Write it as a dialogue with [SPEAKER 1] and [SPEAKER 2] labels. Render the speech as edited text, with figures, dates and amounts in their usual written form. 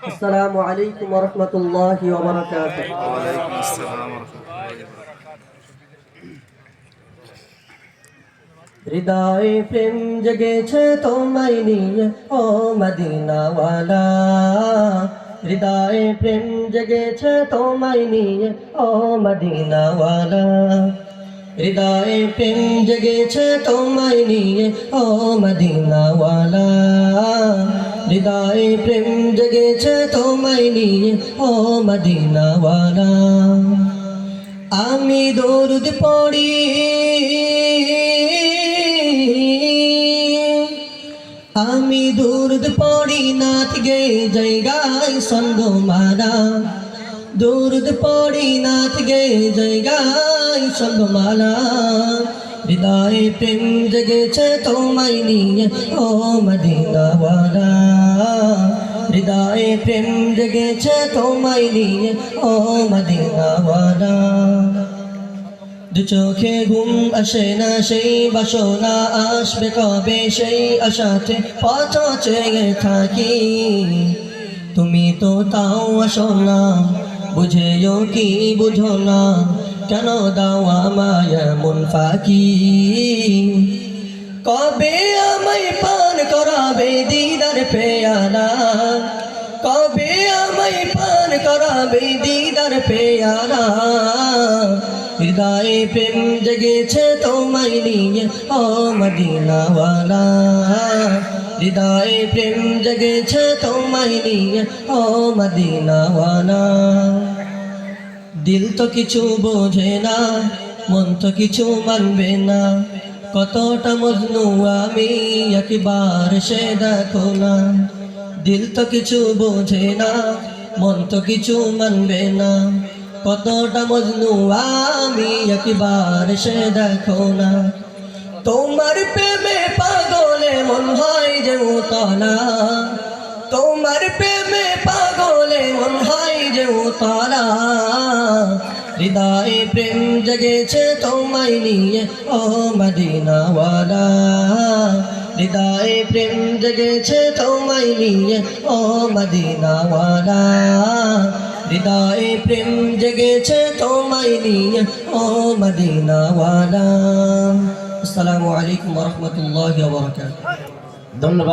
[SPEAKER 1] আসসালামু আলাইকুম ওয়া রাহমাতুল্লাহি ওয়া বারাকাতুহু।
[SPEAKER 2] ওয়া আলাইকুম আসসালাম ওয়া রাহমাতুল্লাহি ওয়া বারাকাতুহু।
[SPEAKER 1] হৃদয়ে প্রেম জেগেছে তোমায় নিয়ে ও মদিনাওয়ালা, হৃদয়ে প্রেম জেগেছে তোমায় নিয়ে ও মদিনাওয়ালা, হৃদয়ে প্রেম জেগেছে তোমায় নিয়ে ও মদিনাওয়ালা, হৃদয়ে প্রেম জেগেছে তোমায় নিয়ে ও মদিনাওয়ালা। আমি দরুদ পড়ি, আমি দরুদ পড়ি নাথ গে জায়গায় সঙ্গমালা, দরুদ পড়ি নাথ গে জায়গায় সঙ্গমালা, হৃদয়ে প্রেম জেগেছে তোমায় নিয়ে ও মদিনাওয়ালা, হৃদয়ে প্রেম জেগেছে তোমায় নিয়ে ও মদিনাওয়ালা। দু চোখে ঘুম আসে না সেই বাসনা আসবে কবে সেই আশাতে পথ চেয়ে থাকি, তুমি তো তাও আসো না, বুঝেও কি বুঝো না, কেন দাও আমায় এমন ফাঁকি। কবে আমায় পান করাবে দিদার পেয়ালা, কবে আমায় পান করাবে দিদার পেয়ালা, হৃদয়ে প্রেম জেগেছে তোমায় নিয়ে ও মদিনাওয়ালা, হৃদয়ে প্রেম জেগেছে তোমায় নিয়ে ও মদিনাওয়ালা। দিল তো কিছু বোঝে না, মন তো কিছু মানবে না, কতটা মজনু আমি একবার সে দেখো না। দিল তো কিছু বোঝে না, মন তো কিছু মানবে না, কতটা মজনু আমি একবার সে দেখো না। তোমার প্রেমে পাগলে মন হয় যে উতলা, তোমার প্রেমে পাগলে মন হয় যে উতলা, হৃদয়ে প্রেম জেগেছে তোমায় নিয়ে ও মদিনাওয়ালা, হৃদয়ে প্রেম জেগেছে তোমায় নিয়ে ও মদিনাওয়ালা, হৃদয়ে প্রেম জেগেছে তোমায় নিয়ে ও মদিনাওয়ালা। আসসালামু আলাইকুম ওয়া রাহমাতুল্লাহি ওয়া বারাকাতুহু।
[SPEAKER 3] ধন্যবাদ।